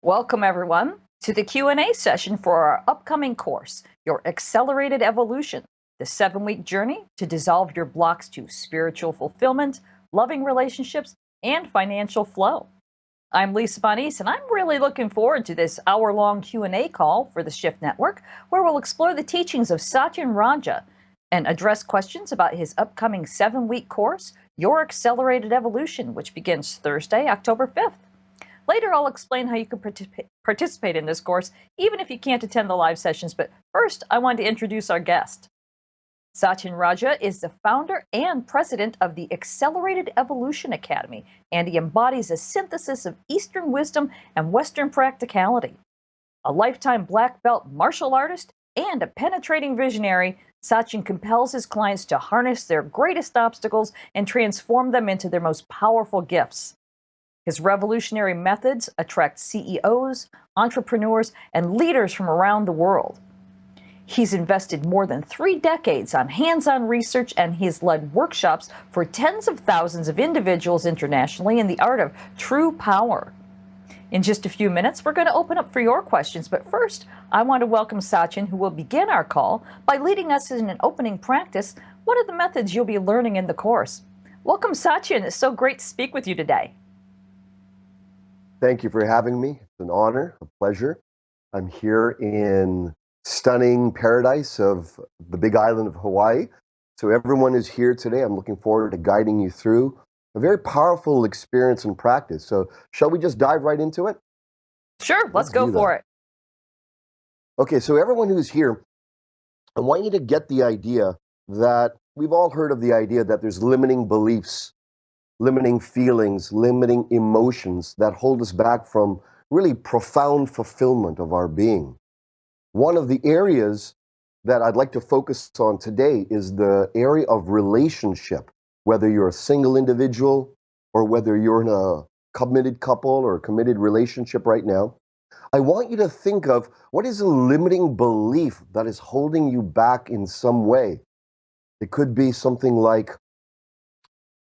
Welcome, everyone, to the Q&A session for our upcoming course, Your Accelerated Evolution, the 7-week journey to dissolve your blocks to spiritual fulfillment, loving relationships, and financial flow. I'm Lisa Bonise, and I'm really looking forward to this hour-long Q&A call for the Shift Network, where we'll explore the teachings of Satyen Raja and address questions about his upcoming 7-week course, Your Accelerated Evolution, which begins Thursday, October 5th. Later, I'll explain how you can participate in this course, even if you can't attend the live sessions. But first, I want to introduce our guest. Satyen Raja is the founder and president of the Accelerated Evolution Academy, and he embodies a synthesis of Eastern wisdom and Western practicality. A lifetime black belt martial artist and a penetrating visionary, Satyen compels his clients to harness their greatest obstacles and transform them into their most powerful gifts. His revolutionary methods attract CEOs, entrepreneurs, and leaders from around the world. He's invested more than 3 decades on hands-on research, and he's led workshops for tens of thousands of individuals internationally in the art of true power. In just a few minutes, we're going to open up for your questions, but first, I want to welcome Satyen, who will begin our call by leading us in an opening practice, one of the methods you'll be learning in the course. Welcome, Satyen. It's so great to speak with you today. Thank you for having me. It's an honor, a pleasure. I'm here in stunning paradise of the big island of Hawaii. So everyone who's here today, I'm looking forward to guiding you through a very powerful experience and practice. So shall we just dive right into it? Sure, let's go for it. Okay, so everyone who's here, I want you to get the idea that we've all heard of the idea that there's limiting beliefs, limiting feelings, limiting emotions that hold us back from really profound fulfillment of our being. One of the areas that I'd like to focus on today is the area of relationship, whether you're a single individual or whether you're in a committed couple or a committed relationship right now. I want you to think of what is a limiting belief that is holding you back in some way. It could be something like,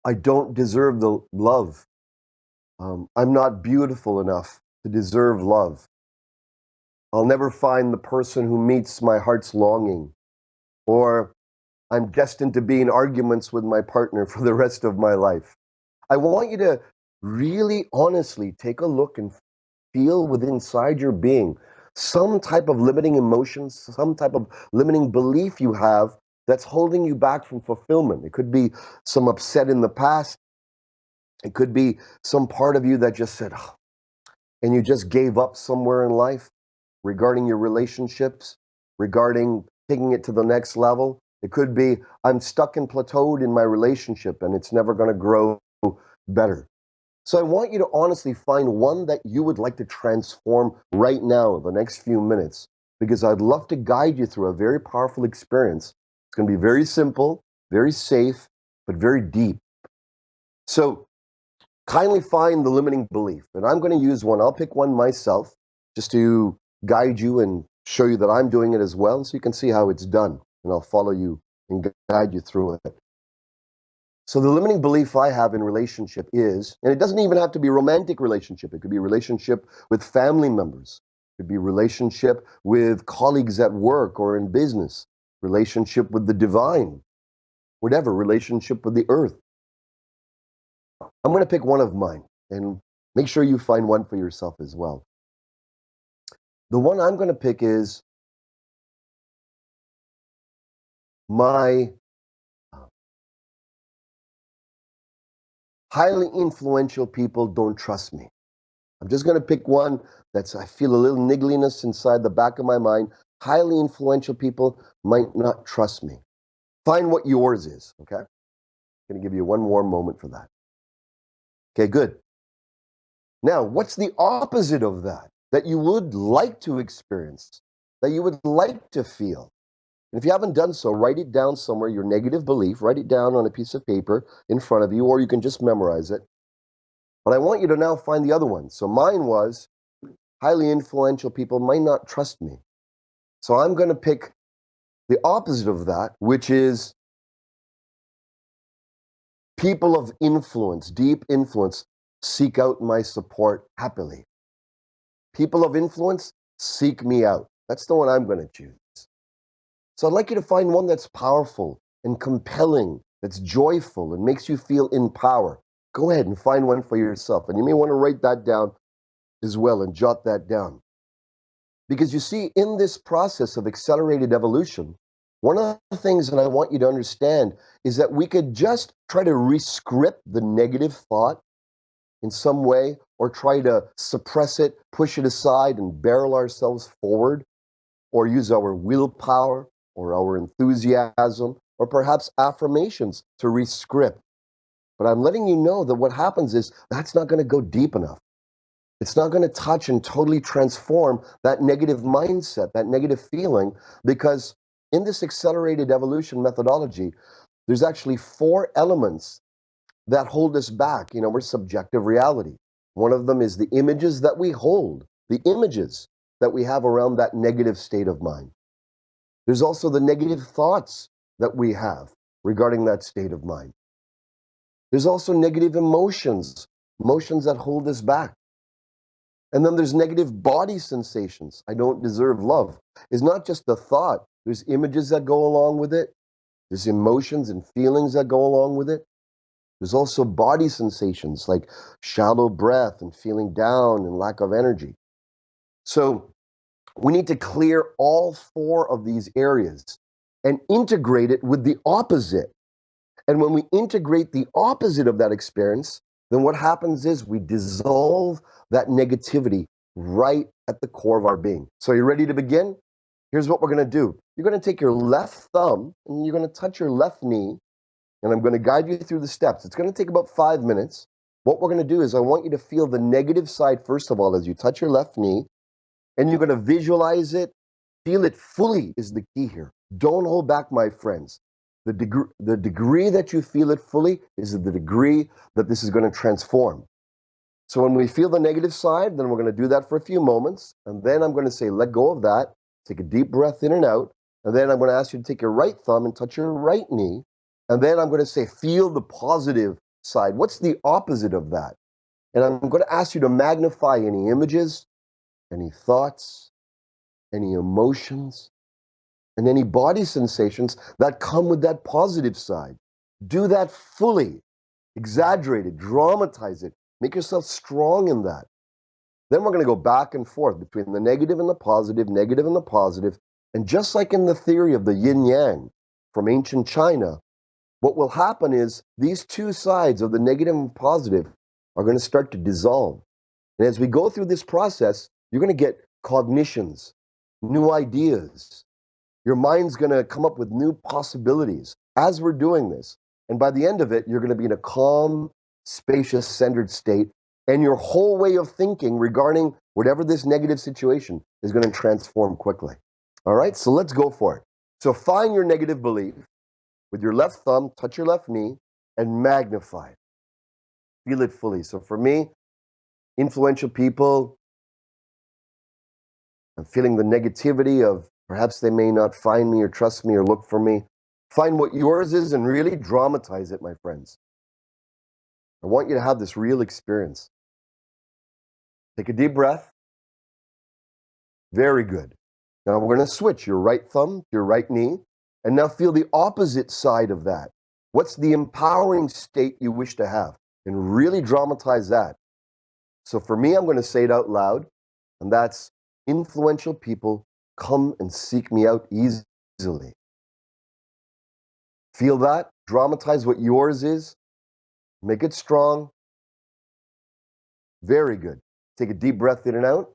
I don't deserve the love. I'm not beautiful enough to deserve love. I'll never find the person who meets my heart's longing. Or I'm destined to be in arguments with my partner for the rest of my life. I want you to really honestly take a look and feel within inside your being some type of limiting emotions, some type of limiting belief you have that's holding you back from fulfillment. It could be some upset in the past. It could be some part of you that just said, oh, and you just gave up somewhere in life regarding your relationships, regarding taking it to the next level. It could be, I'm stuck and plateaued in my relationship and it's never going to grow better. So I want you to honestly find one that you would like to transform right now, the next few minutes, because I'd love to guide you through a very powerful experience. It's going to be very simple, very safe, but very deep. So kindly find the limiting belief. And I'm going to use one. I'll pick one myself just to guide you and show you that I'm doing it as well, so you can see how it's done. And I'll follow you and guide you through it. So the limiting belief I have in relationship is, and it doesn't even have to be romantic relationship. It could be relationship with family members. It could be relationship with colleagues at work or in business. Relationship with the divine. Whatever, relationship with the earth. I'm going to pick one of mine and make sure you find one for yourself as well. The one I'm going to pick is my highly influential people don't trust me. I'm just going to pick one I feel a little niggliness inside the back of my mind. Highly influential people might not trust me. Find what yours is, okay? I'm going to give you one more moment for that. Okay, good. Now, what's the opposite of that you would like to experience, that you would like to feel? And if you haven't done so, write it down somewhere, your negative belief, write it down on a piece of paper in front of you, or you can just memorize it. But I want you to now find the other one. So mine was, highly influential people might not trust me. So I'm going to pick the opposite of that, which is people of influence, deep influence, seek out my support happily. People of influence, seek me out. That's the one I'm going to choose. So I'd like you to find one that's powerful and compelling, that's joyful and makes you feel in power. Go ahead and find one for yourself. And you may want to write that down as well and jot that down. Because you see, in this process of accelerated evolution, one of the things that I want you to understand is that we could just try to rescript the negative thought in some way, or try to suppress it, push it aside, and barrel ourselves forward, or use our willpower or our enthusiasm, or perhaps affirmations to rescript. But I'm letting you know that what happens is that's not going to go deep enough. It's not going to touch and totally transform that negative mindset, that negative feeling, because in this accelerated evolution methodology, there's actually 4 elements that hold us back. We're subjective reality. One of them is the images that we hold, the images that we have around that negative state of mind. There's also the negative thoughts that we have regarding that state of mind. There's also negative emotions, emotions that hold us back. And then there's negative body sensations. I don't deserve love. It's not just the thought. There's images that go along with it. There's emotions and feelings that go along with it. There's also body sensations like shallow breath and feeling down and lack of energy. So we need to clear all 4 of these areas and integrate it with the opposite. And when we integrate the opposite of that experience, then what happens is we dissolve that negativity right at the core of our being. So you ready to begin? Here's what we're going to do. You're going to take your left thumb and you're going to touch your left knee, and I'm going to guide you through the steps. It's going to take about 5 minutes. What we're going to do is I want you to feel the negative side, first of all, as you touch your left knee, and you're going to visualize it. Feel it fully is the key here. Don't hold back, my friends. The degree that you feel it fully is the degree that this is going to transform. So when we feel the negative side, then we're going to do that for a few moments. And then I'm going to say, let go of that. Take a deep breath in and out. And then I'm going to ask you to take your right thumb and touch your right knee. And then I'm going to say, feel the positive side. What's the opposite of that? And I'm going to ask you to magnify any images, any thoughts, any emotions, and any body sensations that come with that positive side. Do that fully. Exaggerate it, dramatize it, make yourself strong in that. Then we're going to go back and forth between the negative and the positive, negative and the positive. And just like in the theory of the yin yang from ancient China, what will happen is these 2 sides of the negative and positive are going to start to dissolve. And as we go through this process, you're going to get cognitions, new ideas. Your mind's going to come up with new possibilities as we're doing this. And by the end of it, you're going to be in a calm, spacious, centered state. And your whole way of thinking regarding whatever this negative situation is going to transform quickly. All right, so let's go for it. So find your negative belief with your left thumb, touch your left knee, and magnify it. Feel it fully. So for me, influential people, I'm feeling the negativity of perhaps they may not find me or trust me or look for me. Find what yours is and really dramatize it, my friends. I want you to have this real experience. Take a deep breath. Very good. Now we're going to switch your right thumb to your right knee. And now feel the opposite side of that. What's the empowering state you wish to have? And really dramatize that. So for me, I'm going to say it out loud. And that's, influential people come and seek me out easily. Feel that. Dramatize what yours is. Make it strong. Very good. Take a deep breath in and out.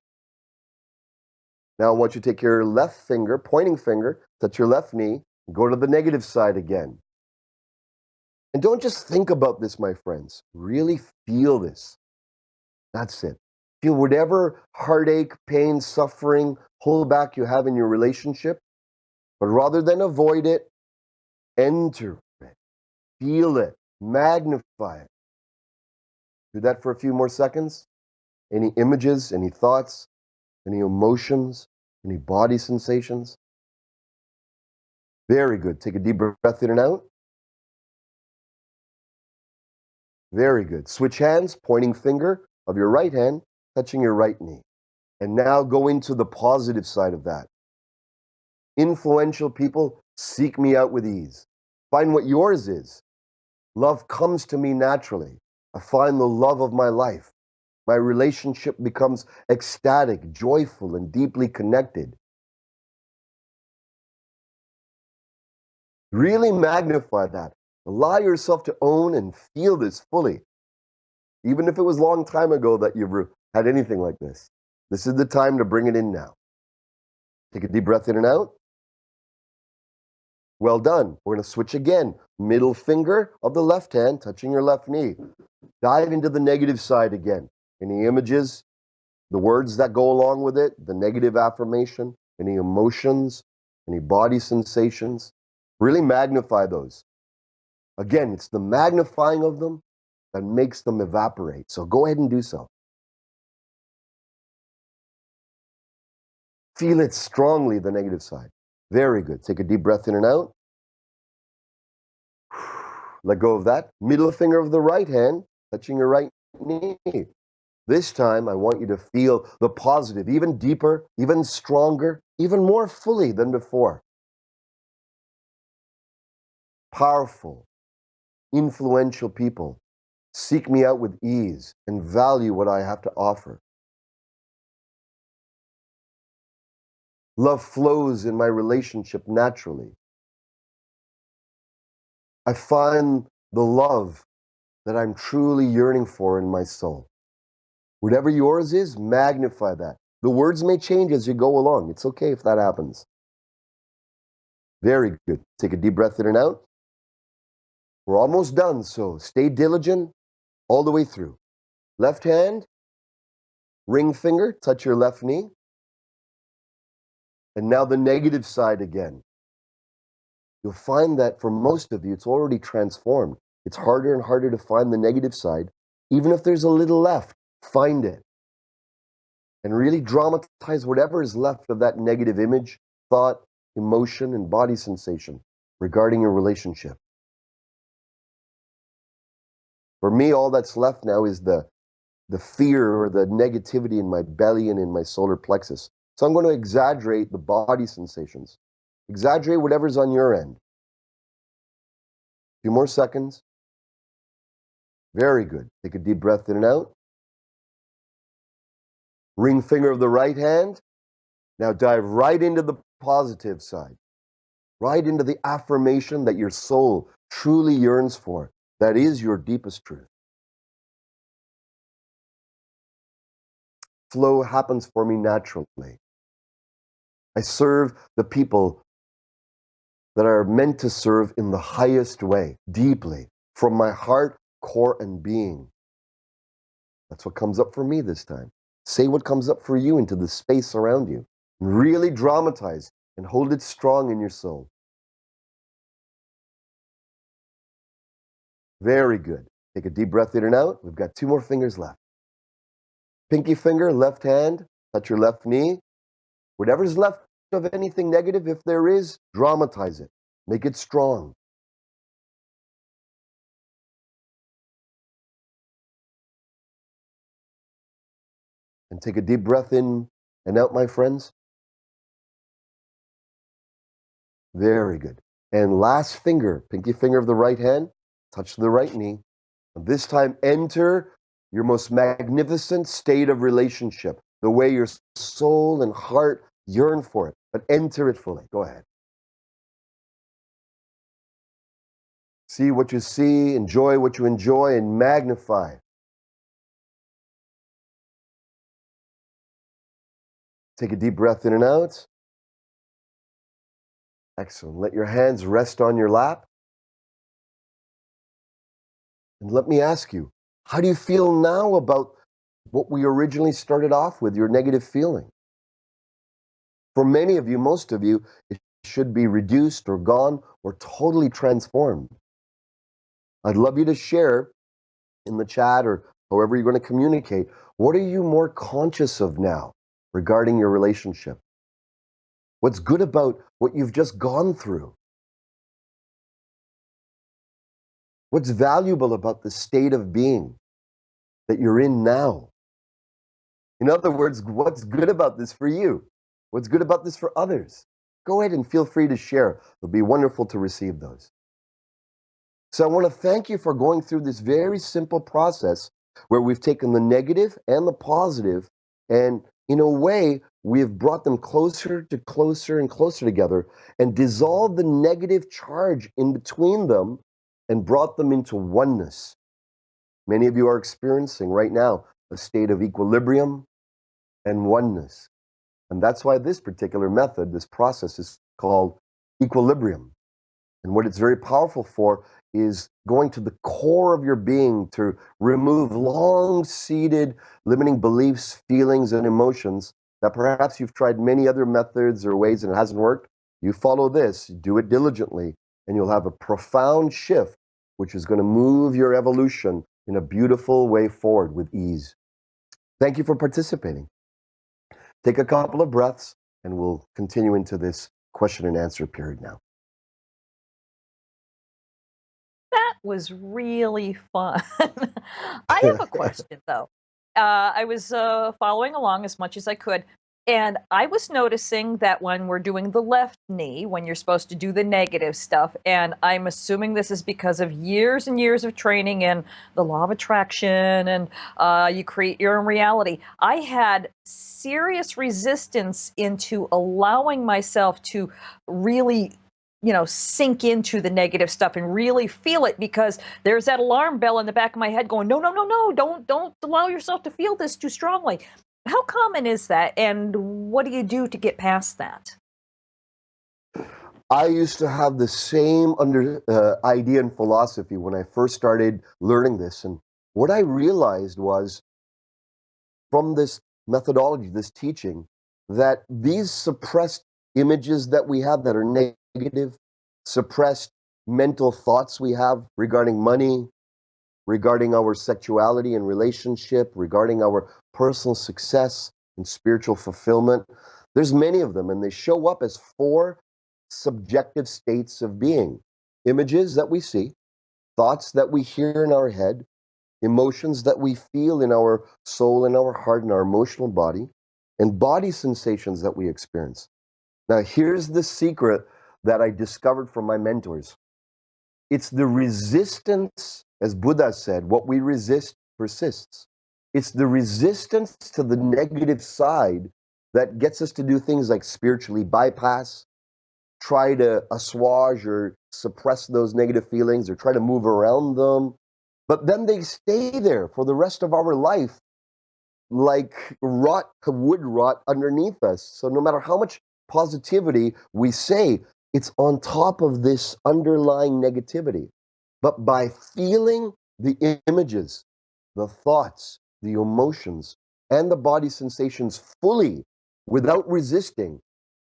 Now I want you to take your left finger, pointing finger, touch your left knee, and go to the negative side again. And don't just think about this, my friends. Really feel this. That's it. Feel whatever heartache, pain, suffering, holdback you have in your relationship. But rather than avoid it, enter it. Feel it. Magnify it. Do that for a few more seconds. Any images, any thoughts, any emotions, any body sensations? Very good. Take a deep breath in and out. Very good. Switch hands, pointing finger of your right hand, touching your right knee. And now go into the positive side of that. Influential people seek me out with ease. Find what yours is. Love comes to me naturally. I find the love of my life. My relationship becomes ecstatic, joyful, and deeply connected. Really magnify that. Allow yourself to own and feel this fully. Even if it was a long time ago that you've had anything like this. This is the time to bring it in now. Take a deep breath in and out. Well done. We're going to switch again. Middle finger of the left hand touching your left knee. Dive into the negative side again. Any images, the words that go along with it, the negative affirmation, any emotions, any body sensations. Really magnify those. Again, it's the magnifying of them that makes them evaporate. So go ahead and do so. Feel it strongly, the negative side. Very good. Take a deep breath in and out. Let go of that. Middle finger of the right hand touching your right knee. This time, I want you to feel the positive, even deeper, even stronger, even more fully than before. Powerful, influential people seek me out with ease and value what I have to offer. Love flows in my relationship naturally. I find the love that I'm truly yearning for in my soul. Whatever yours is, magnify that. The words may change as you go along. It's okay if that happens. Very good. Take a deep breath in and out. We're almost done, so stay diligent all the way through. Left hand, ring finger, touch your left knee. And now the negative side again. You'll find that for most of you, it's already transformed. It's harder and harder to find the negative side. Even if there's a little left, find it. And really dramatize whatever is left of that negative image, thought, emotion, and body sensation regarding your relationship. For me, all that's left now is the fear or the negativity in my belly and in my solar plexus. So I'm going to exaggerate the body sensations. Exaggerate whatever's on your end. A few more seconds. Very good. Take a deep breath in and out. Ring finger of the right hand. Now dive right into the positive side. Right into the affirmation that your soul truly yearns for. That is your deepest truth. Flow happens for me naturally. I serve the people that are meant to serve in the highest way, deeply, from my heart, core, and being. That's what comes up for me this time. Say what comes up for you into the space around you. Really dramatize and hold it strong in your soul. Very good. Take a deep breath in and out. We've got 2 more fingers left. Pinky finger, left hand, touch your left knee. Whatever's left of anything negative, if there is, dramatize it. Make it strong. And take a deep breath in and out, my friends. Very good. And last finger, pinky finger of the right hand, touch the right knee. And this time, enter your most magnificent state of relationship, the way your soul and heart yearn for it, but enter it fully. Go ahead. See what you see, enjoy what you enjoy, and magnify. Take a deep breath in and out. Excellent. Let your hands rest on your lap. And let me ask you, how do you feel now about what we originally started off with, your negative feeling? For many of you, most of you, it should be reduced or gone or totally transformed. I'd love you to share in the chat or however you're going to communicate. What are you more conscious of now regarding your relationship? What's good about what you've just gone through? What's valuable about the state of being that you're in now? In other words, what's good about this for you? What's good about this for others? Go ahead and feel free to share. It'll be wonderful to receive those. So I want to thank you for going through this very simple process where we've taken the negative and the positive, and in a way, we have brought them closer to closer and closer together and dissolved the negative charge in between them and brought them into oneness. Many of you are experiencing right now a state of equilibrium and oneness. And that's why this particular method, this process, is called equilibrium. And what it's very powerful for is going to the core of your being to remove long-seated limiting beliefs, feelings, and emotions that perhaps you've tried many other methods or ways and it hasn't worked. You follow this, do it diligently, and you'll have a profound shift, which is going to move your evolution in a beautiful way forward with ease. Thank you for participating. Take a couple of breaths, and we'll continue into this question and answer period now. That was really fun. I have a question, though. I was following along as much as I could, and I was noticing that when we're doing the left knee, when you're supposed to do the negative stuff, and I'm assuming this is because of years and years of training in the law of attraction and you create your own reality, I had serious resistance into allowing myself to really sink into the negative stuff and really feel it, because there's that alarm bell in the back of my head going, no, no, no, no, don't allow yourself to feel this too strongly. How common is that, and what do you do to get past that? I used to have the same idea and philosophy when I first started learning this. And what I realized was from this methodology, this teaching, that these suppressed images that we have that are negative, suppressed mental thoughts we have regarding money, regarding our sexuality and relationship, regarding our personal success and spiritual fulfillment. There's many of them, and they show up as four subjective states of being: images that we see, thoughts that we hear in our head, emotions that we feel in our soul, in our heart, in our emotional body, and body sensations that we experience. Now, here's the secret that I discovered from my mentors. It's the resistance, as Buddha said, what we resist persists. It's the resistance to the negative side that gets us to do things like spiritually bypass, try to assuage or suppress those negative feelings, or try to move around them. But then they stay there for the rest of our life, like wood rot underneath us. So no matter how much positivity we say, it's on top of this underlying negativity. But by feeling the images, the thoughts, the emotions, and the body sensations fully, without resisting,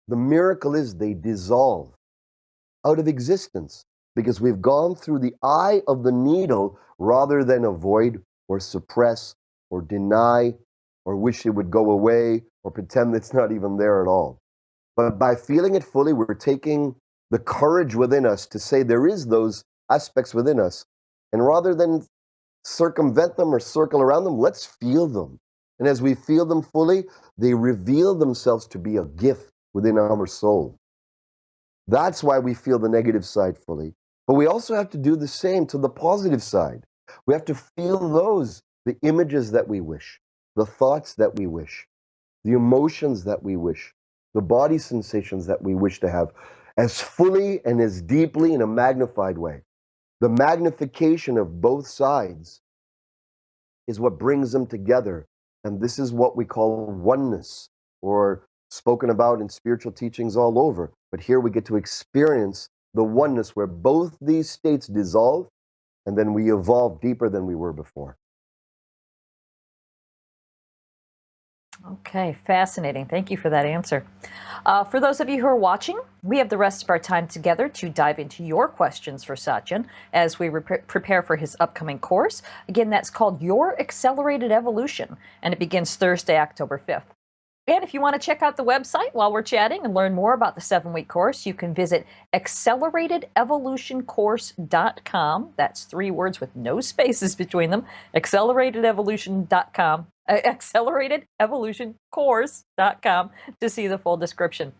the miracle is they dissolve out of existence, because we've gone through the eye of the needle rather than avoid or suppress or deny or wish it would go away or pretend it's not even there at all. But by feeling it fully, we're taking the courage within us to say there is those aspects within us. And rather than circumvent them or circle around them, let's feel them. And as we feel them fully, they reveal themselves to be a gift within our soul. That's why we feel the negative side fully. But we also have to do the same to the positive side. We have to feel those, the images that we wish, the thoughts that we wish, the emotions that we wish, the body sensations that we wish to have, as fully and as deeply in a magnified way. The magnification of both sides is what brings them together. And this is what we call oneness, or spoken about in spiritual teachings all over. But here we get to experience the oneness where both these states dissolve, and then we evolve deeper than we were before. Okay, fascinating. Thank you for that answer. For those of you who are watching, we have the rest of our time together to dive into your questions for Satyen as we prepare for his upcoming course. Again, that's called Your Accelerated Evolution, and it begins Thursday, October 5th. And if you want to check out the website while we're chatting and learn more about the 7-week course, you can visit acceleratedevolutioncourse.com. That's 3 words with no spaces between them, acceleratedevolution.com. Acceleratedevolutioncourse.com to see the full description.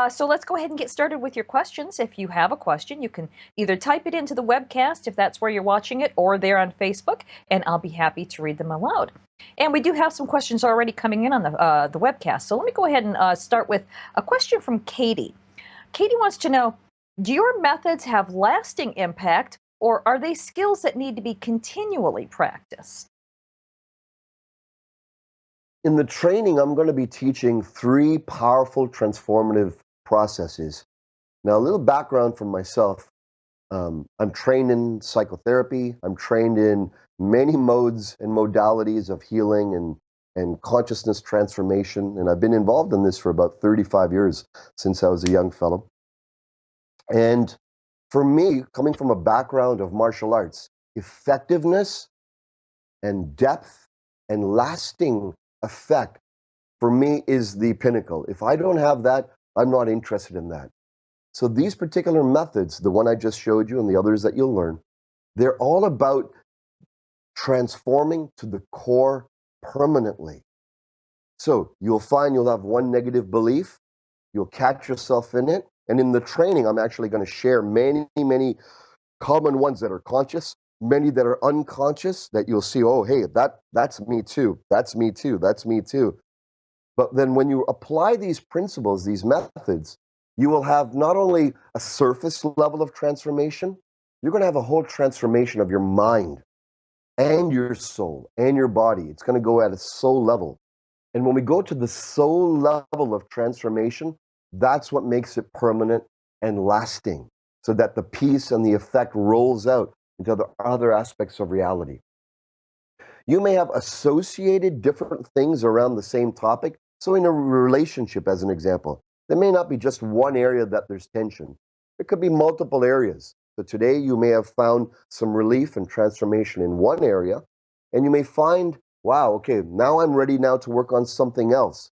So let's go ahead and get started with your questions. If you have a question, you can either type it into the webcast if that's where you're watching it, or there on Facebook, and I'll be happy to read them aloud. And we do have some questions already coming in on the webcast. So let me go ahead and start with a question from Katie. Katie wants to know, do your methods have lasting impact, or are they skills that need to be continually practiced? In the training, I'm going to be teaching 3 powerful transformative processes. Now, a little background from myself. I'm trained in psychotherapy. I'm trained in many modes and modalities of healing and consciousness transformation. And I've been involved in this for about 35 years since I was a young fellow. And for me, coming from a background of martial arts, effectiveness and depth and lasting effect for me is the pinnacle. If I don't have that, I'm not interested in that. So these particular methods, the one I just showed you and the others that you'll learn, they're all about transforming to the core permanently. So you'll find you'll have one negative belief, you'll catch yourself in it, and in the training, I'm actually going to share many common ones that are conscious, many that are unconscious that you'll see, oh, hey, that's me too, that's me too, that's me too. But then when you apply these principles, these methods, you will have not only a surface level of transformation, you're going to have a whole transformation of your mind and your soul and your body. It's going to go at a soul level. And when we go to the soul level of transformation, that's what makes it permanent and lasting, so that the peace and the effect rolls out into the other aspects of reality. You may have associated different things around the same topic. So in a relationship, as an example, there may not be just one area that there's tension. There could be multiple areas. So today you may have found some relief and transformation in one area, and you may find, wow, okay, now I'm ready now to work on something else.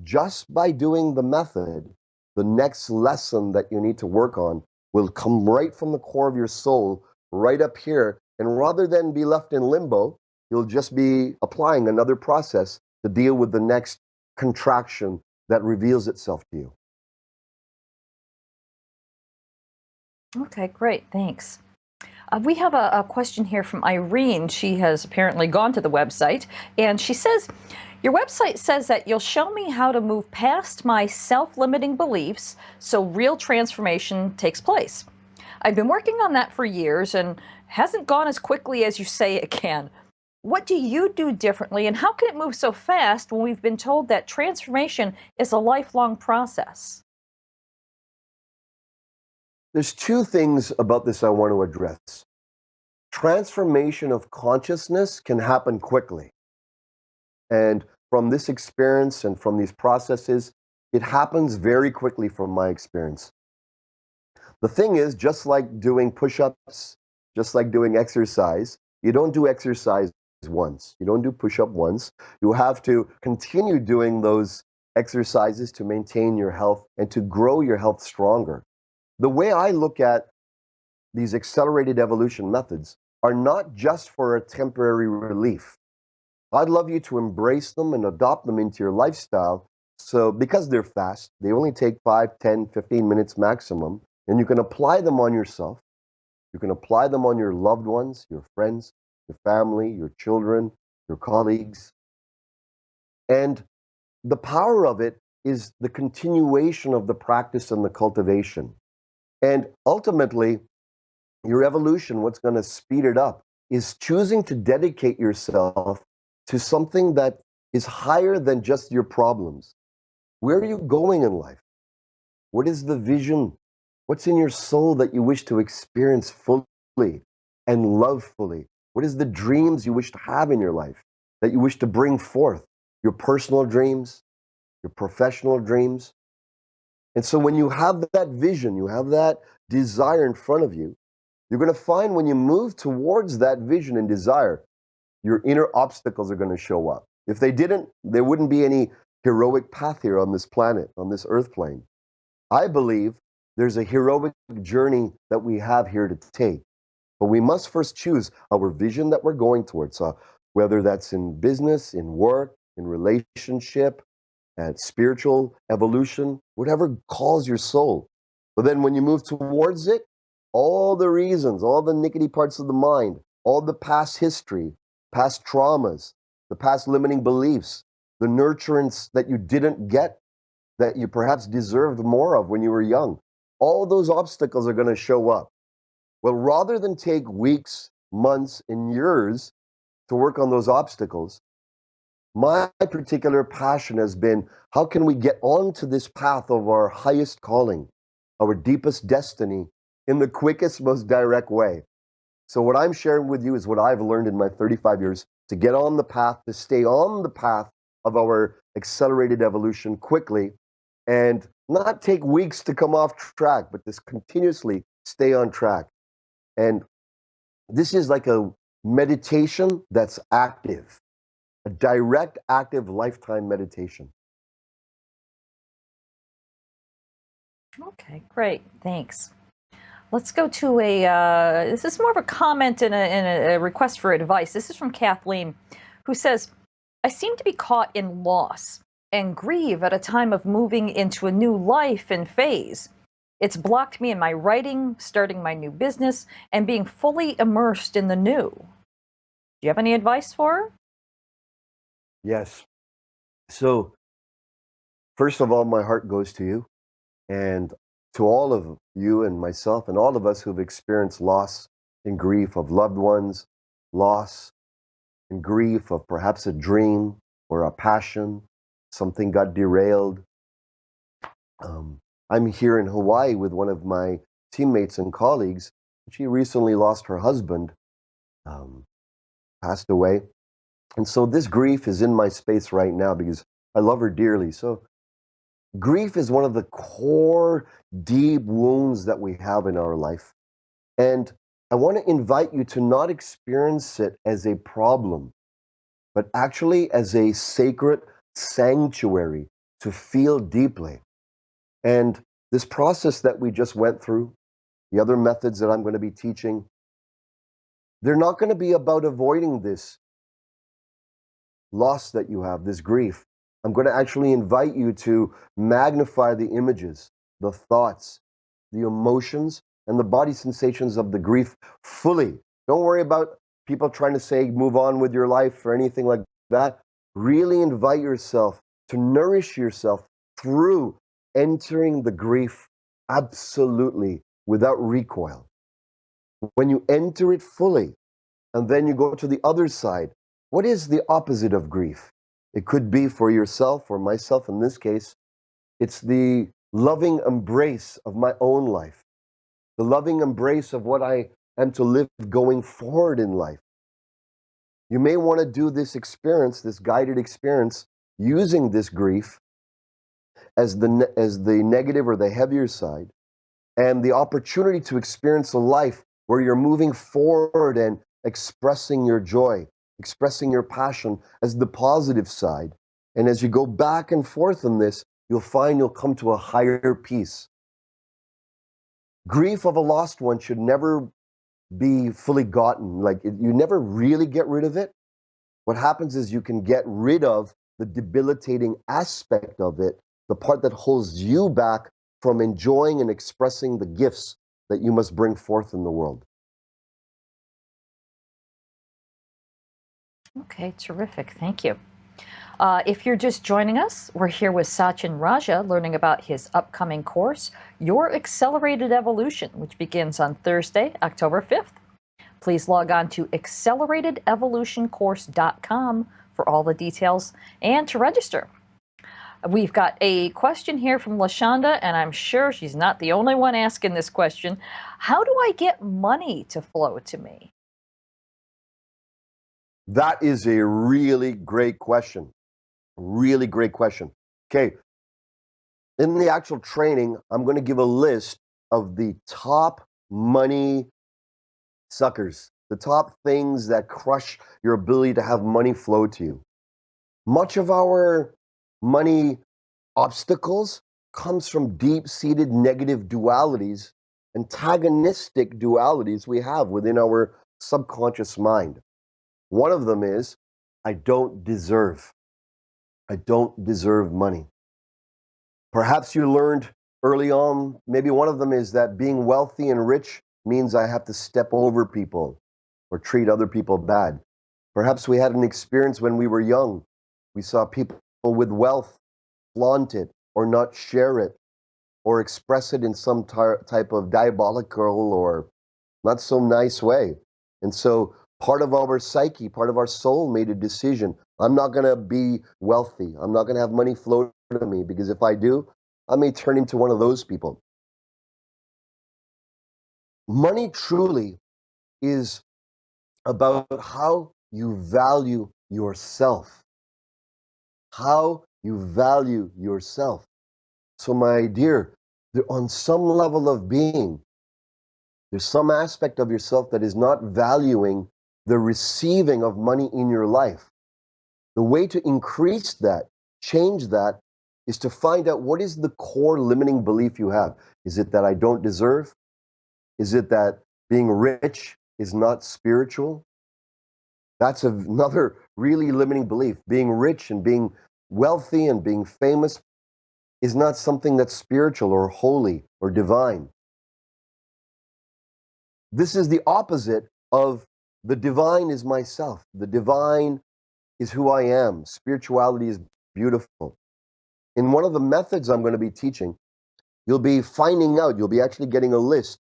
Just by doing the method, the next lesson that you need to work on will come right from the core of your soul, right up here. And rather than be left in limbo, you'll just be applying another process to deal with the next contraction that reveals itself to you. Okay, great. Thanks. We have a question here from Irene. She has apparently gone to the website, and she says, your website says that you'll show me how to move past my self-limiting beliefs so real transformation takes place. I've been working on that for years and hasn't gone as quickly as you say it can. What do you do differently, and how can it move so fast when we've been told that transformation is a lifelong process? There's 2 things about this I want to address. Transformation of consciousness can happen quickly. And from this experience and from these processes, it happens very quickly from my experience. The thing is, just like doing push-ups, just like doing exercise, you don't do exercise once. You don't do push-up once. You have to continue doing those exercises to maintain your health and to grow your health stronger. The way I look at these accelerated evolution methods are not just for a temporary relief. I'd love you to embrace them and adopt them into your lifestyle. So because they're fast, they only take 5, 10, 15 minutes maximum, and you can apply them on yourself. You can apply them on your loved ones, your friends, your family, your children, your colleagues. And the power of it is the continuation of the practice and the cultivation. And ultimately, your evolution, what's going to speed it up, is choosing to dedicate yourself to something that is higher than just your problems. Where are you going in life? What is the vision? What's in your soul that you wish to experience fully and love fully? What is the dreams you wish to have in your life that you wish to bring forth? Your personal dreams, your professional dreams. And so when you have that vision, you have that desire in front of you, you're going to find when you move towards that vision and desire, your inner obstacles are going to show up. If they didn't, there wouldn't be any heroic path here on this planet, on this earth plane. I believe there's a heroic journey that we have here to take. But we must first choose our vision that we're going towards. So whether that's in business, in work, in relationship, at spiritual evolution, whatever calls your soul. But then when you move towards it, all the reasons, all the nickety parts of the mind, all the past history, past traumas, the past limiting beliefs, the nurturance that you didn't get, that you perhaps deserved more of when you were young, all those obstacles are going to show up. Well, rather than take weeks, months, and years to work on those obstacles, my particular passion has been, how can we get onto this path of our highest calling, our deepest destiny, in the quickest, most direct way? So what I'm sharing with you is what I've learned in my 35 years to get on the path, to stay on the path of our accelerated evolution quickly, and not take weeks to come off track, but just continuously stay on track. And this is like a meditation that's active, a direct, active, lifetime meditation. Okay, great. Thanks. Let's go to this is more of a comment and a request for advice. This is from Kathleen, who says, I seem to be caught in loss and grieve at a time of moving into a new life and phase. It's blocked me in my writing, starting my new business, and being fully immersed in the new. Do you have any advice for her? Yes. So, first of all, my heart goes to you and to all of you and myself and all of us who've experienced loss and grief of loved ones, loss and grief of perhaps a dream or a passion, something got derailed. I'm here in Hawaii with one of my teammates and colleagues. She recently lost her husband, passed away. And so this grief is in my space right now because I love her dearly. So grief is one of the core deep wounds that we have in our life. And I want to invite you to not experience it as a problem, but actually as a sacred sanctuary to feel deeply. And this process that we just went through, the other methods that I'm going to be teaching, they're not going to be about avoiding this loss that you have, this grief. I'm going to actually invite you to magnify the images, the thoughts, the emotions, and the body sensations of the grief fully. Don't worry about people trying to say, move on with your life or anything like that. Really invite yourself to nourish yourself through entering the grief absolutely without recoil. When you enter it fully, and then you go to the other side, what is the opposite of grief? It could be for yourself or myself in this case, it's the loving embrace of my own life, the loving embrace of what I am to live going forward in life. You may want to do this experience, this guided experience, using this grief as the negative or the heavier side, and the opportunity to experience a life where you're moving forward and expressing your joy, expressing your passion as the positive side. And as you go back and forth in this, you'll find you'll come to a higher peace. Grief of a lost one should never be fully gotten. You never really get rid of it. What happens is you can get rid of the debilitating aspect of it, the part that holds you back from enjoying and expressing the gifts that you must bring forth in the world. Okay, terrific. Thank you. If you're just joining us, we're here with Satyen Raja learning about his upcoming course, Your Accelerated Evolution, which begins on Thursday, October 5th. Please log on to acceleratedevolutioncourse.com for all the details and to register. We've got a question here from LaShonda, and I'm sure she's not the only one asking this question. How do I get money to flow to me? That is a really great question. Really great question. Okay. In the actual training, I'm going to give a list of the top money suckers, the top things that crush your ability to have money flow to you. Much of our money obstacles comes from deep-seated negative dualities, antagonistic dualities we have within our subconscious mind. One of them is I don't deserve. I don't deserve money. Perhaps you learned early on, maybe one of them is that being wealthy and rich means I have to step over people or treat other people bad. Perhaps we had an experience when we were young. We saw people with wealth flaunt it or not share it or express it in some type of diabolical or not so nice way. And so part of our psyche, part of our soul made a decision. I'm not going to be wealthy. I'm not going to have money flow to me because if I do, I may turn into one of those people. Money truly is about how you value yourself. How you value yourself. So, my dear, on some level of being, there's some aspect of yourself that is not valuing the receiving of money in your life. The way to increase that, change that, is to find out what is the core limiting belief you have. Is it that I don't deserve? Is it that being rich is not spiritual? That's another really limiting belief. Being rich and being wealthy and being famous is not something that's spiritual or holy or divine. This is the opposite of the divine is myself. The divine is who I am. Spirituality is beautiful. In one of the methods I'm going to be teaching, you'll be finding out, you'll be actually getting a list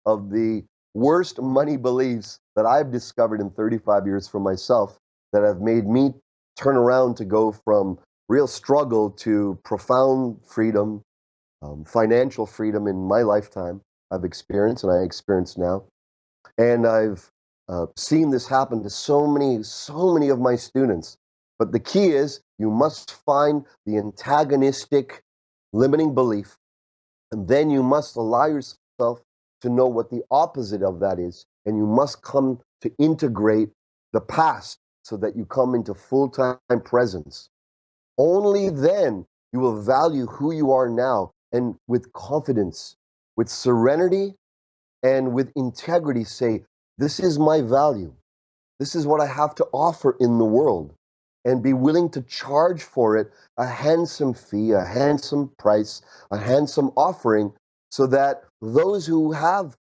of the worst money beliefs that I've discovered in 35 years for myself that have made me turn around to go from real struggle to profound freedom, financial freedom in my lifetime I've experienced and I experience now. And I've seen this happen to so many of my students. But the key is you must find the antagonistic limiting belief, and then you must allow yourself to know what the opposite of that is. And you must come to integrate the past so that you come into full-time presence. Only then you will value who you are now and with confidence, with serenity, and with integrity say, this is my value. This is what I have to offer in the world. And be willing to charge for it a handsome fee, a handsome price, a handsome offering, so that those who have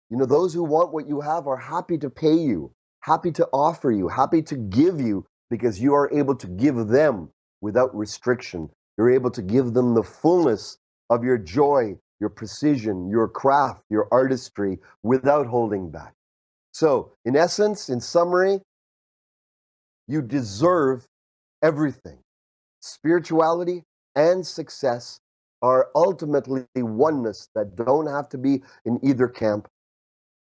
those who want what you have are happy to pay you, happy to offer you, happy to give you, because you are able to give them without restriction. You're able to give them the fullness of your joy, your precision, your craft, your artistry without holding back. So, in essence, in summary, you deserve everything. Spirituality and success are ultimately oneness that don't have to be in either camp.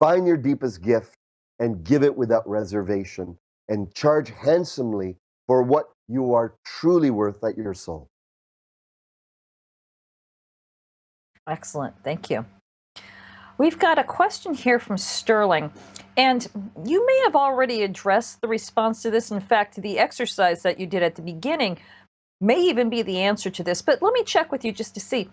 Find your deepest gift and give it without reservation and charge handsomely for what you are truly worth at your soul. Excellent. Thank you. We've got a question here from Sterling, and you may have already addressed the response to this. In fact, the exercise that you did at the beginning may even be the answer to this, but let me check with you just to see.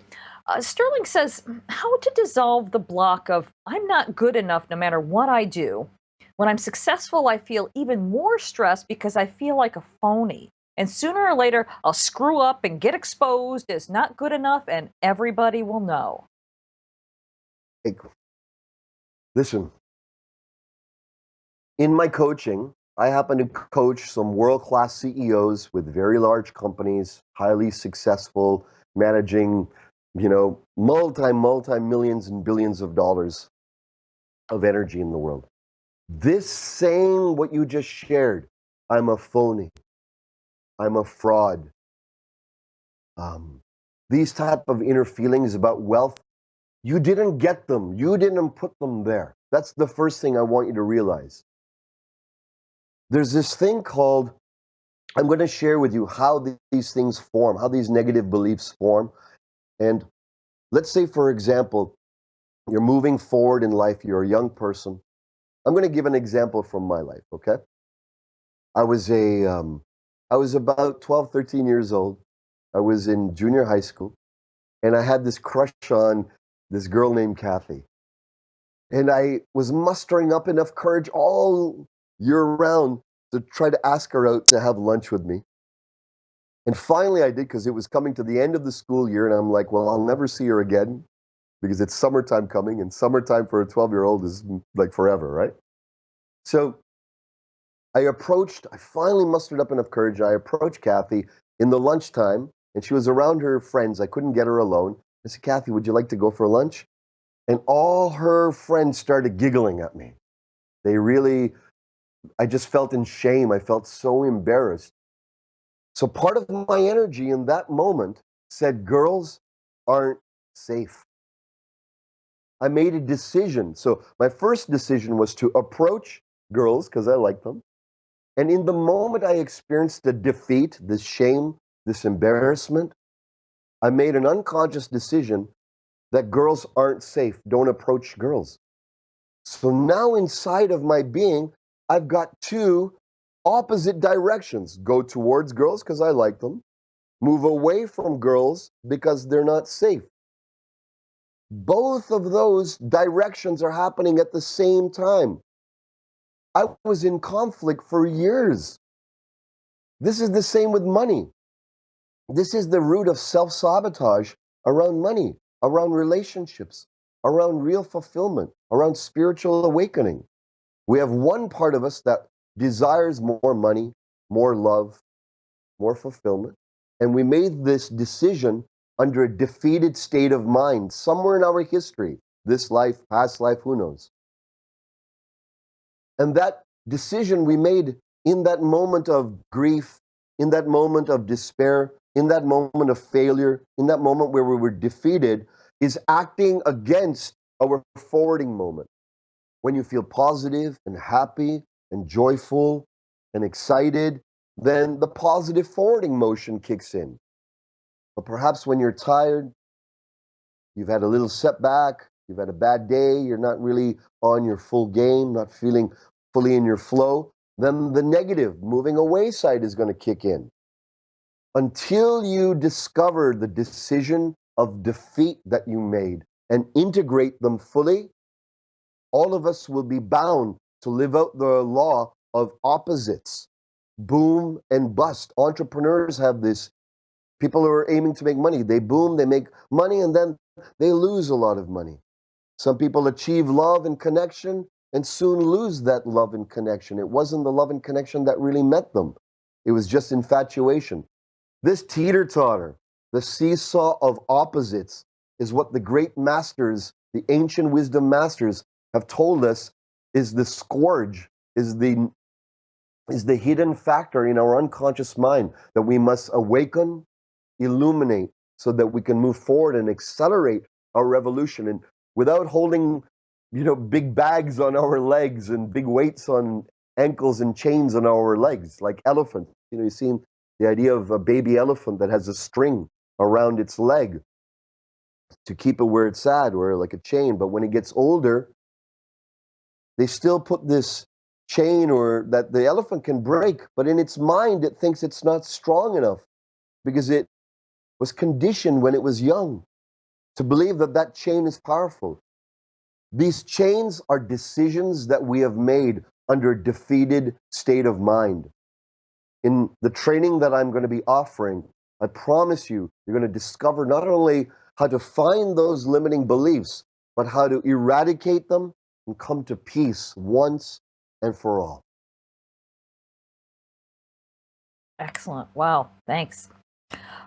Sterling says, how to dissolve the block of I'm not good enough no matter what I do. When I'm successful, I feel even more stressed because I feel like a phony. And sooner or later, I'll screw up and get exposed as not good enough, and everybody will know. Hey, listen, in my coaching, I happen to coach some world-class CEOs with very large companies, highly successful, managing, multi millions and billions of dollars of energy in the world. This same what you just shared, I'm a phony, I'm a fraud. These type of inner feelings about wealth, you didn't get them. You didn't put them there. That's the first thing I want you to realize. There's this thing called, I'm going to share with you how these things form, how these negative beliefs form. And let's say, for example, you're moving forward in life, you're a young person. I'm going to give an example from my life, okay? I was about 12, 13 years old. I was in junior high school, and I had this crush on this girl named Kathy. And I was mustering up enough courage all year round to try to ask her out to have lunch with me. And finally I did, because it was coming to the end of the school year, and I'm like, well, I'll never see her again because it's summertime coming, and summertime for a 12-year-old is like forever, right? So I finally mustered up enough courage. I approached Kathy in the lunchtime, and she was around her friends. I couldn't get her alone. I said, Kathy, would you like to go for lunch? And all her friends started giggling at me. I just felt in shame. I felt so embarrassed. So part of my energy in that moment said, girls aren't safe. I made a decision. So my first decision was to approach girls because I like them. And in the moment I experienced the defeat, this shame, this embarrassment, I made an unconscious decision that girls aren't safe. Don't approach girls. So now inside of my being, I've got two opposite directions. Go towards girls because I like them. Move away from girls because they're not safe. Both of those directions are happening at the same time. I was in conflict for years. This is the same with money. This is the root of self-sabotage around money, around relationships, around real fulfillment, around spiritual awakening. We have one part of us that desires more money, more love, more fulfillment. And we made this decision under a defeated state of mind somewhere in our history, this life, past life, who knows. And that decision we made in that moment of grief, in that moment of despair, in that moment of failure, in that moment where we were defeated, is acting against our forwarding moment. When you feel positive and happy and joyful and excited, then the positive forwarding motion kicks in. But perhaps when you're tired, you've had a little setback, you've had a bad day, you're not really on your full game, not feeling fully in your flow, then the negative, moving away side is going to kick in. Until you discover the decision of defeat that you made and integrate them fully, all of us will be bound to live out the law of opposites, boom and bust. Entrepreneurs have this. People who are aiming to make money, they boom, they make money, and then they lose a lot of money. Some people achieve love and connection and soon lose that love and connection. It wasn't the love and connection that really met them. It was just infatuation. This teeter-totter, the seesaw of opposites, is what the great masters, the ancient wisdom masters, have told us is the scourge, is the hidden factor in our unconscious mind that we must awaken, illuminate, so that we can move forward and accelerate our revolution. And without holding, big bags on our legs and big weights on ankles and chains on our legs, like elephants. You see the idea of a baby elephant that has a string around its leg to keep it where it's at, or like a chain. But when it gets older, they still put this chain or that the elephant can break, but in its mind, it thinks it's not strong enough because it was conditioned when it was young to believe that that chain is powerful. These chains are decisions that we have made under a defeated state of mind. In the training that I'm going to be offering, I promise you, you're going to discover not only how to find those limiting beliefs, but how to eradicate them and come to peace once and for all. Excellent. Wow. Thanks.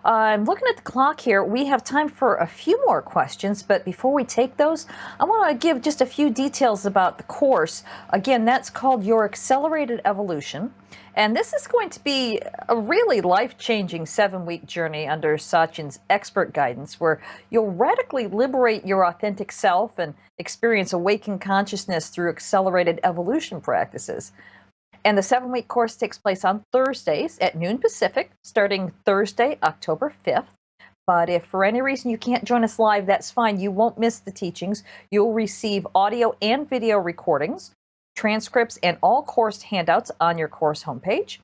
I'm looking at the clock here. We have time for a few more questions, but before we take those, I want to give just a few details about the course. Again, that's called Your Accelerated Evolution. And this is going to be a really life-changing 7-week journey under Satyen's expert guidance, where you'll radically liberate your authentic self and experience awakened consciousness through accelerated evolution practices. And the 7-week course takes place on Thursdays at noon Pacific, starting Thursday, October 5th. But if for any reason you can't join us live, that's fine. You won't miss the teachings. You'll receive audio and video recordings, transcripts, and all course handouts on your course homepage.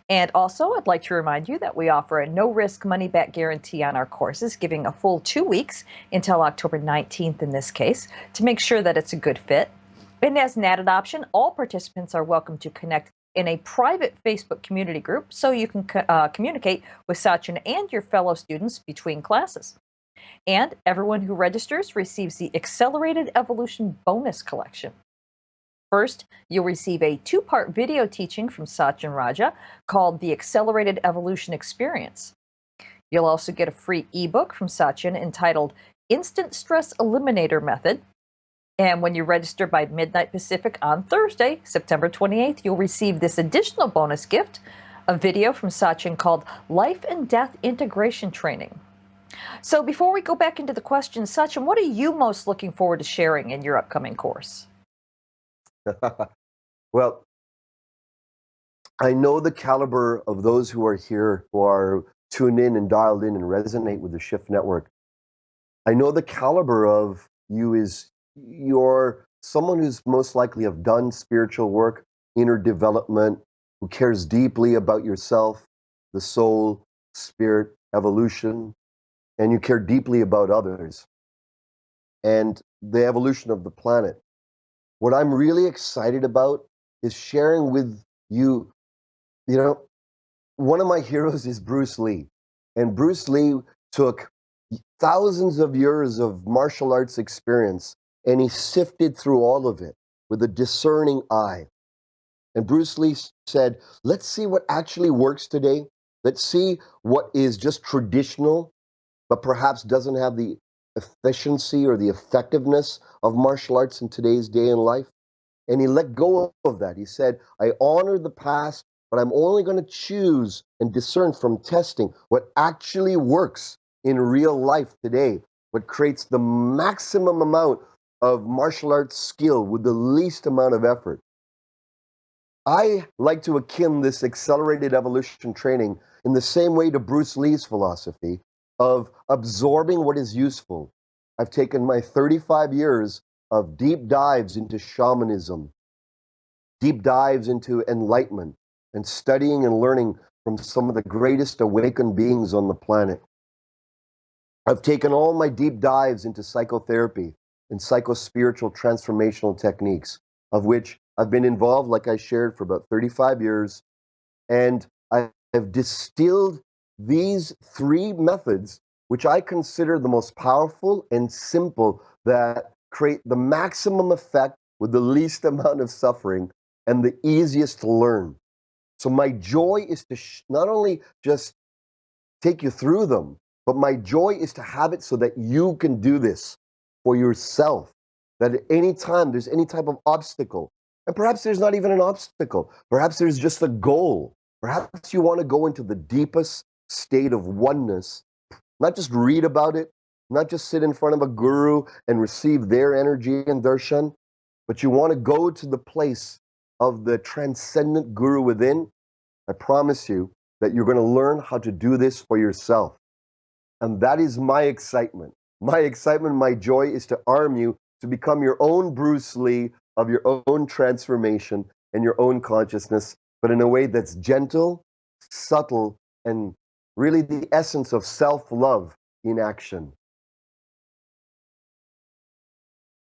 And also, I'd like to remind you that we offer a no-risk money-back guarantee on our courses, giving a full 2 weeks until October 19th in this case, to make sure that it's a good fit. And as an added option, all participants are welcome to connect in a private Facebook community group so you can communicate with Satyen and your fellow students between classes. And everyone who registers receives the Accelerated Evolution Bonus Collection. First, you'll receive a two-part video teaching from Satyen Raja called The Accelerated Evolution Experience. You'll also get a free ebook from Satyen entitled Instant Stress Eliminator Method. And when you register by midnight Pacific on Thursday, September 28th, you'll receive this additional bonus gift, a video from Satyen called Life and Death Integration Training. So before we go back into the questions, Satyen, what are you most looking forward to sharing in your upcoming course? Well, I know the caliber of those who are here, who are tuned in and dialed in and resonate with the Shift Network. I know the caliber of you is you're someone who's most likely have done spiritual work, inner development, who cares deeply about yourself, the soul, spirit, evolution, and you care deeply about others and the evolution of the planet. What I'm really excited about is sharing with you, you know, one of my heroes is Bruce Lee. And Bruce Lee took thousands of years of martial arts experience and he sifted through all of it with a discerning eye. And Bruce Lee said, let's see what actually works today. Let's see what is just traditional, but perhaps doesn't have the efficiency or the effectiveness of martial arts in today's day and life. And he let go of that. He said, I honor the past, but I'm only going to choose and discern from testing what actually works in real life today, what creates the maximum amount of martial arts skill with the least amount of effort. I like to akin this accelerated evolution training in the same way to Bruce Lee's philosophy of absorbing what is useful. I've taken my 35 years of deep dives into shamanism, deep dives into enlightenment, and studying and learning from some of the greatest awakened beings on the planet. I've taken all my deep dives into psychotherapy and psychospiritual transformational techniques, of which I've been involved, like I shared, for about 35 years. And I have distilled these three methods, which I consider the most powerful and simple, that create the maximum effect with the least amount of suffering and the easiest to learn. So my joy is to not only just take you through them, but my joy is to have it so that you can do this for yourself. That at any time there's any type of obstacle, and perhaps there's not even an obstacle, perhaps there's just a goal. Perhaps you want to go into the deepest state of oneness, not just read about it, not just sit in front of a guru and receive their energy and darshan, but you want to go to the place of the transcendent guru within. I promise you that you're going to learn how to do this for yourself. And that is my excitement. My excitement, my joy is to arm you to become your own Bruce Lee of your own transformation and your own consciousness, but in a way that's gentle, subtle, and really the essence of self-love in action.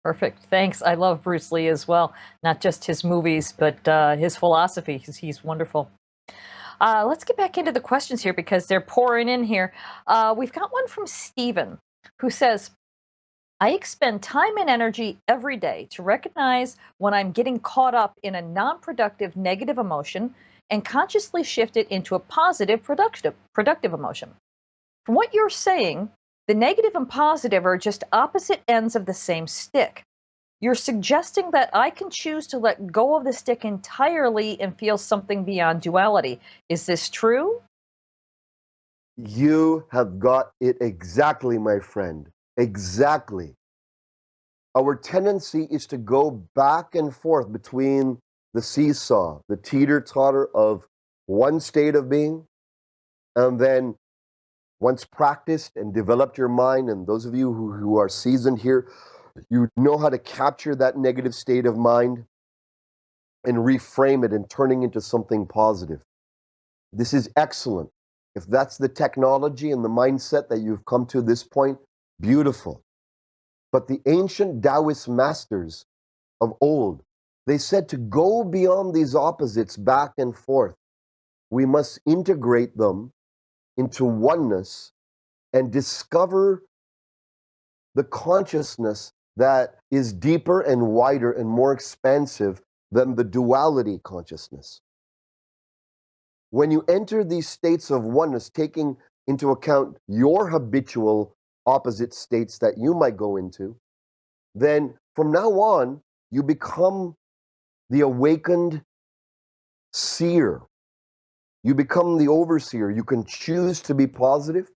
Perfect. Thanks. I love Bruce Lee as well. Not just his movies, but his philosophy. He's wonderful. Let's get back into the questions here because they're pouring in here. We've got one from Stephen who says, I expend time and energy every day to recognize when I'm getting caught up in a non-productive negative emotion and consciously shift it into a positive, productive emotion. From what you're saying, the negative and positive are just opposite ends of the same stick. You're suggesting that I can choose to let go of the stick entirely and feel something beyond duality. Is this true? You have got it exactly, my friend. Exactly. Our tendency is to go back and forth between the seesaw, the teeter-totter of one state of being, and then once practiced and developed your mind, and those of you who are seasoned here, you know how to capture that negative state of mind and reframe it and turning into something positive. This is excellent. If that's the technology and the mindset that you've come to this point, beautiful. But the ancient Taoist masters of old They said to go beyond these opposites back and forth, we must integrate them into oneness and discover the consciousness that is deeper and wider and more expansive than the duality consciousness. When you enter these states of oneness, taking into account your habitual opposite states that you might go into, then from now on, you become the awakened seer. You become the overseer. You can choose to be positive,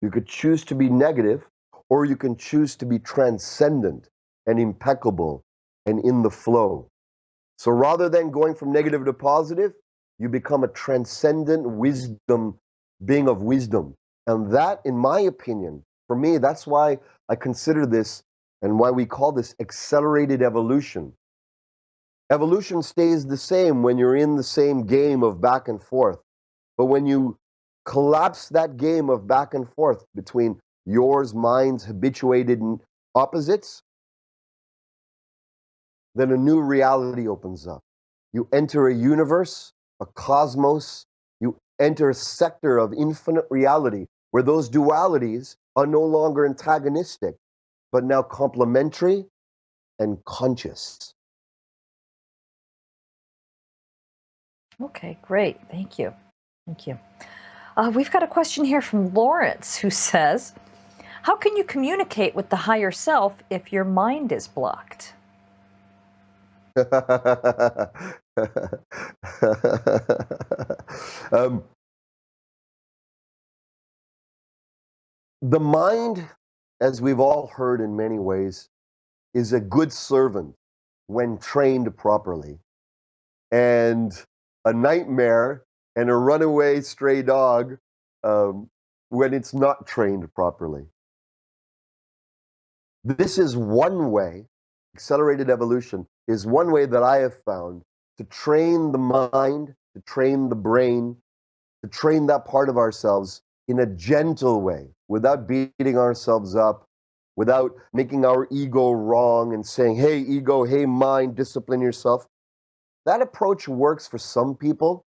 you could choose to be negative, or you can choose to be transcendent and impeccable and in the flow. So rather than going from negative to positive, you become a transcendent wisdom, being of wisdom. And that, in my opinion, for me, that's why I consider this and why we call this accelerated evolution. Evolution stays the same when you're in the same game of back and forth. But when you collapse that game of back and forth between yours, mine's habituated opposites, then a new reality opens up. You enter a universe, a cosmos, you enter a sector of infinite reality where those dualities are no longer antagonistic, but now complementary and conscious. Okay, great. Thank you. Thank you. We've got a question here from Lawrence who says, how can you communicate with the higher self if your mind is blocked? um, the mind, as we've all heard in many ways, is a good servant when trained properly, and a nightmare and a runaway stray dog when it's not trained properly. This is one way, accelerated evolution is one way that I have found to train the mind, to train the brain, to train that part of ourselves in a gentle way, without beating ourselves up, without making our ego wrong and saying, hey, ego, hey, mind, discipline yourself. That approach works for some people,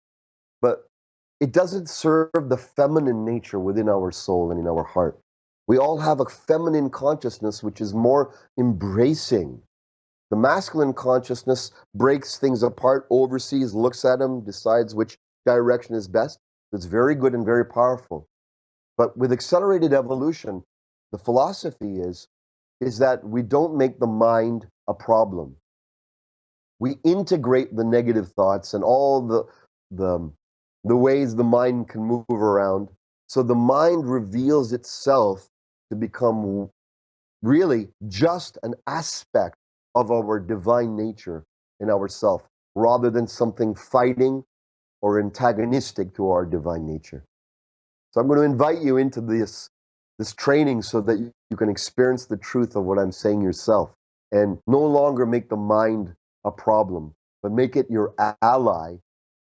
but it doesn't serve the feminine nature within our soul and in our heart. We all have a feminine consciousness which is more embracing. The masculine consciousness breaks things apart, oversees, looks at them, decides which direction is best. It's very good and very powerful. But with accelerated evolution, the philosophy is that we don't make the mind a problem. We integrate the negative thoughts and all the ways the mind can move around. So the mind reveals itself to become really just an aspect of our divine nature in ourself, rather than something fighting or antagonistic to our divine nature. So I'm going to invite you into this training so that you can experience the truth of what I'm saying yourself, and no longer make the mind a problem, but make it your ally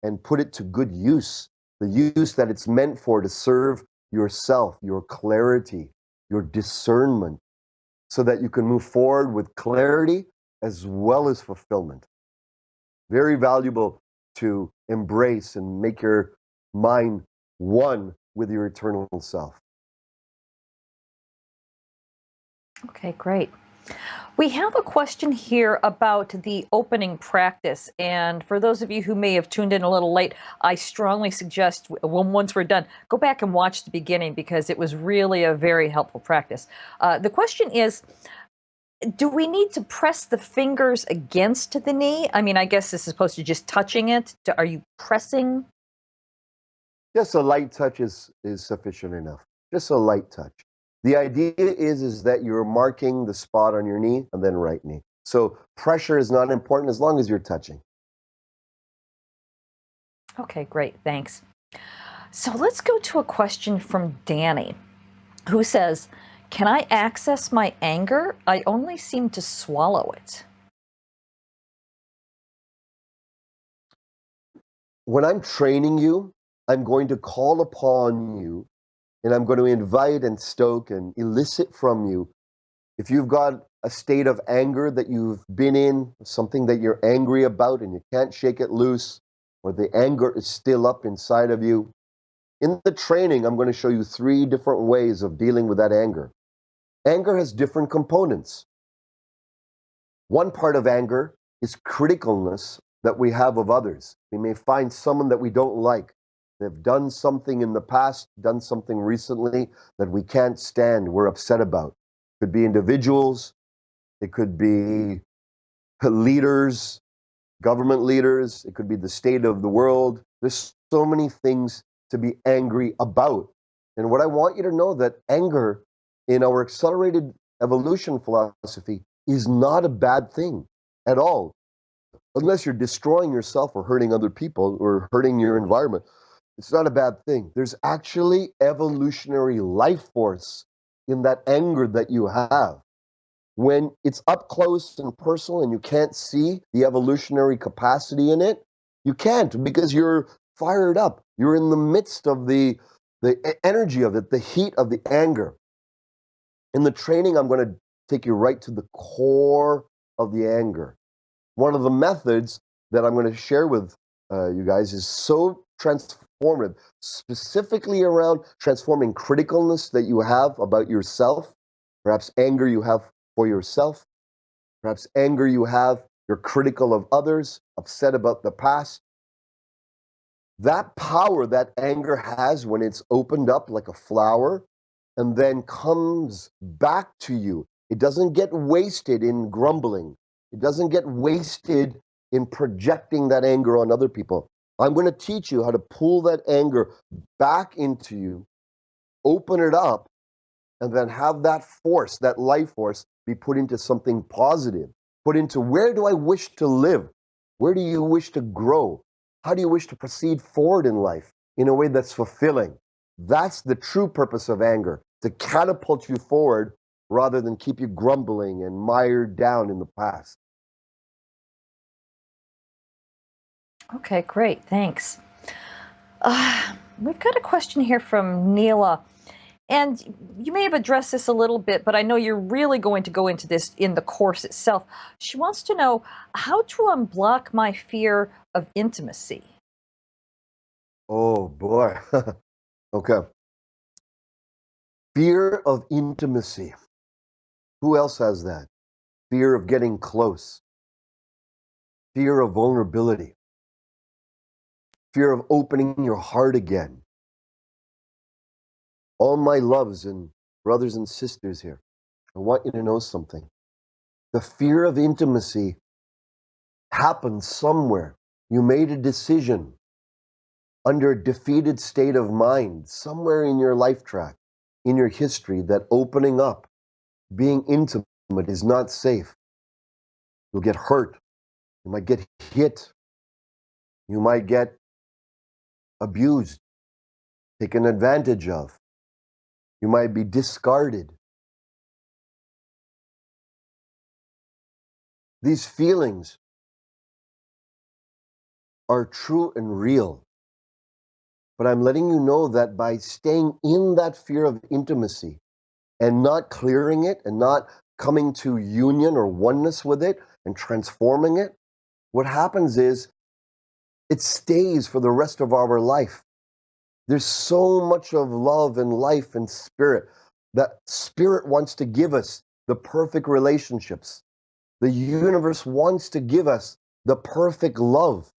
and put it to good use, the use that it's meant for, to serve yourself, your clarity, your discernment, so that you can move forward with clarity as well as fulfillment. Very valuable to embrace and make your mind one with your eternal self. Okay, great. We have a question here about the opening practice. And for those of you who may have tuned in a little late, I strongly suggest once we're done, go back and watch the beginning because it was really a very helpful practice. The question is, do we need to press the fingers against the knee? I mean, I guess this is supposed to just touching it. Are you pressing? Just a light touch is sufficient enough. Just a light touch. The idea is that you're marking the spot on your knee and then right knee. So pressure is not important as long as you're touching. Okay, great. Thanks. So let's go to a question from Danny, who says, can I access my anger? I only seem to swallow it. When I'm training you, I'm going to call upon you, and I'm going to invite and stoke and elicit from you If you've got a state of anger that you've been in, something that you're angry about and you can't shake it loose, or the anger is still up inside of you, in the training, I'm going to show you 3 different ways of dealing with that anger. Anger has different components. One part of anger is criticalness that we have of others. We may find someone that we don't like. They've done something in the past, done something recently that we can't stand, we're upset about. It could be individuals, it could be leaders, government leaders, it could be the state of the world. There's so many things to be angry about. And what I want you to know that anger in our accelerated evolution philosophy is not a bad thing at all. Unless you're destroying yourself or hurting other people or hurting your environment, it's not a bad thing. There's actually evolutionary life force in that anger that you have. When it's up close and personal and you can't see the evolutionary capacity in it, you can't because you're fired up. You're in the midst of the energy of it, the heat of the anger. In the training, I'm going to take you right to the core of the anger. One of the methods that I'm going to share with you guys is so transformative, specifically around transforming criticalness that you have about yourself, perhaps anger you have for yourself, perhaps anger you have, you're critical of others, upset about the past. That power that anger has when it's opened up like a flower and then comes back to you. It doesn't get wasted in grumbling. It doesn't get wasted in projecting that anger on other people. I'm going to teach you how to pull that anger back into you, open it up, and then have that force, that life force, be put into something positive. Put into where do I wish to live? Where do you wish to grow? How do you wish to proceed forward in life in a way that's fulfilling? That's the true purpose of anger, to catapult you forward rather than keep you grumbling and mired down in the past. Okay, great. Thanks. We've got a question here from Neela. And you may have addressed this a little bit, but I know you're really going to go into this in the course itself. She wants to know how to unblock my fear of intimacy. Oh boy. Okay. Fear of intimacy. Who else has that? Fear of getting close. Fear of vulnerability. Fear of opening your heart again. All my loves and brothers and sisters here, I want you to know something. The fear of intimacy happened somewhere. You made a decision under a defeated state of mind, somewhere in your life track, in your history, that opening up, being intimate is not safe. You'll get hurt. You might get hit. You might get abused, taken advantage of. You might be discarded. These feelings are true and real. But I'm letting you know that by staying in that fear of intimacy and not clearing it and not coming to union or oneness with it and transforming it, what happens is it stays for the rest of our life. There's so much of love and life and spirit. That spirit wants to give us the perfect relationships. The universe wants to give us the perfect love.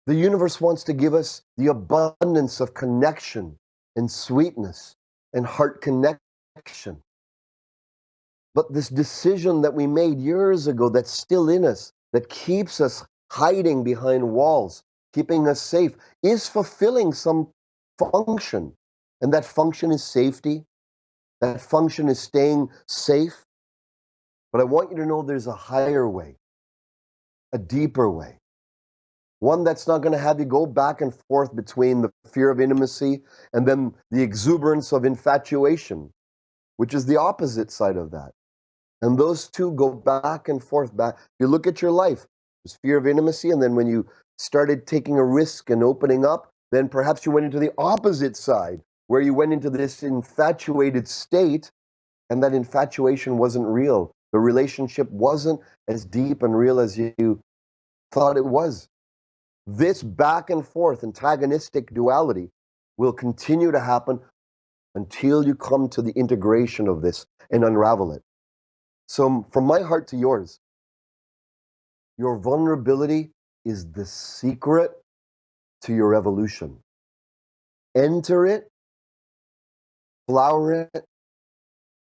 The universe wants to give us the abundance of connection and sweetness and heart connection. But this decision that we made years ago that's still in us, that keeps us hiding behind walls, keeping us safe, is fulfilling some function. And that function is safety. That function is staying safe. But I want you to know there's a higher way, a deeper way. One that's not going to have you go back and forth between the fear of intimacy and then the exuberance of infatuation, which is the opposite side of that. And those two go back and forth. Back. If you look at your life, there's fear of intimacy, and then when you started taking a risk and opening up, then perhaps you went into the opposite side, where you went into this infatuated state and that infatuation wasn't real. The relationship wasn't as deep and real as you thought it was. This back and forth antagonistic duality will continue to happen until you come to the integration of this and unravel it. So, from my heart to yours, your vulnerability is the secret to your evolution. Enter it, flower it,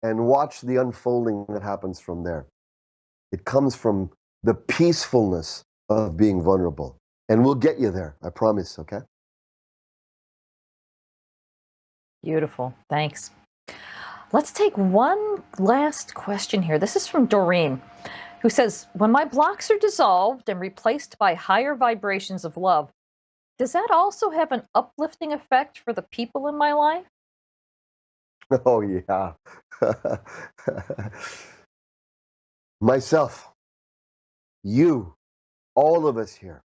and watch the unfolding that happens from there. It comes from the peacefulness of being vulnerable. And we'll get you there, I promise, okay? Beautiful. Thanks. Let's take one last question here. This is from Doreen, who says, when my blocks are dissolved and replaced by higher vibrations of love, does that also have an uplifting effect for the people in my life? Oh, yeah. Myself, you, all of us here.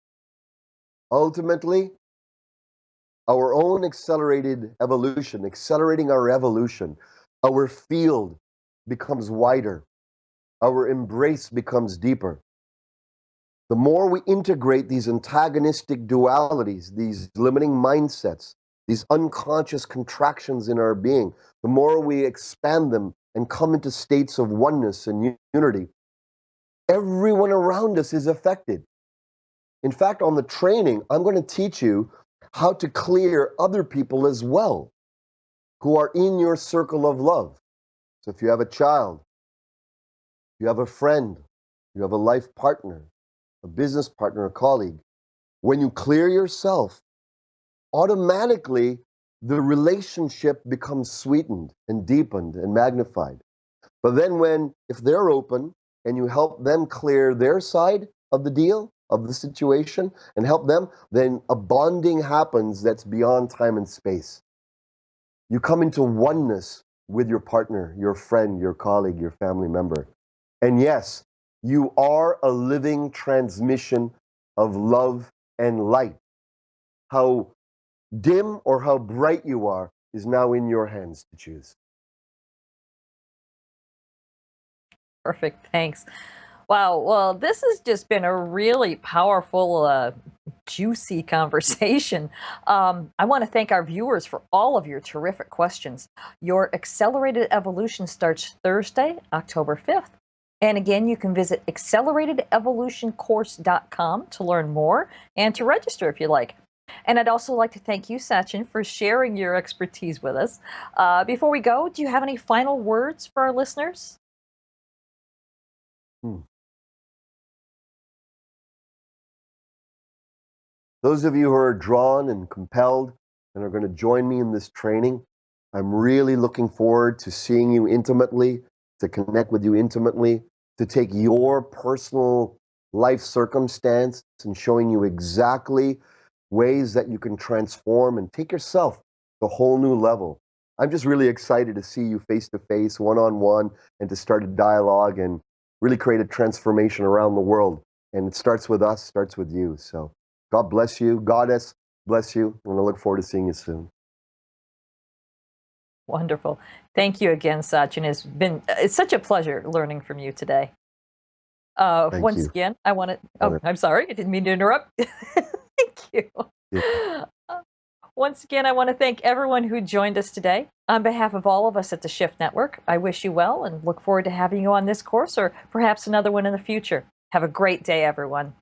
Ultimately, our own accelerated evolution, accelerating our evolution, our field becomes wider, our embrace becomes deeper. The more we integrate these antagonistic dualities, these limiting mindsets, these unconscious contractions in our being, the more we expand them and come into states of oneness and unity, everyone around us is affected. In fact, on the training, I'm going to teach you how to clear other people as well who are in your circle of love. So if you have a child, you have a friend, you have a life partner, a business partner, a colleague, when you clear yourself, automatically the relationship becomes sweetened and deepened and magnified. But then if they're open and you help them clear their side of the deal, of the situation, and help them, then a bonding happens that's beyond time and space. You come into oneness with your partner, your friend, your colleague, your family member. And yes, you are a living transmission of love and light. How dim or how bright you are is now in your hands to choose. Perfect. Thanks. Wow. Well, this has just been a really powerful, juicy conversation. I want to thank our viewers for all of your terrific questions. Your accelerated evolution starts Thursday, October 5th. And again, you can visit acceleratedevolutioncourse.com to learn more and to register if you like. And I'd also like to thank you, Satyen, for sharing your expertise with us. Before we go, do you have any final words for our listeners? Those of you who are drawn and compelled and are going to join me in this training, I'm really looking forward to seeing you intimately, to connect with you intimately, to take your personal life circumstance and showing you exactly ways that you can transform and take yourself to a whole new level. I'm just really excited to see you face to face, one-on-one, and to start a dialogue and really create a transformation around the world. And it starts with us, starts with you. So God bless you. Goddess bless you. And I look forward to seeing you soon. Wonderful. Thank you again, Satyen. It's such a pleasure learning from you today. Thank Once you. again, I want to, oh, I'm sorry, I didn't mean to interrupt. Thank you. Yeah. Once again, I want to thank everyone who joined us today. On behalf of all of us at the Shift Network, I wish you well and look forward to having you on this course or perhaps another one in the future. Have a great day, everyone.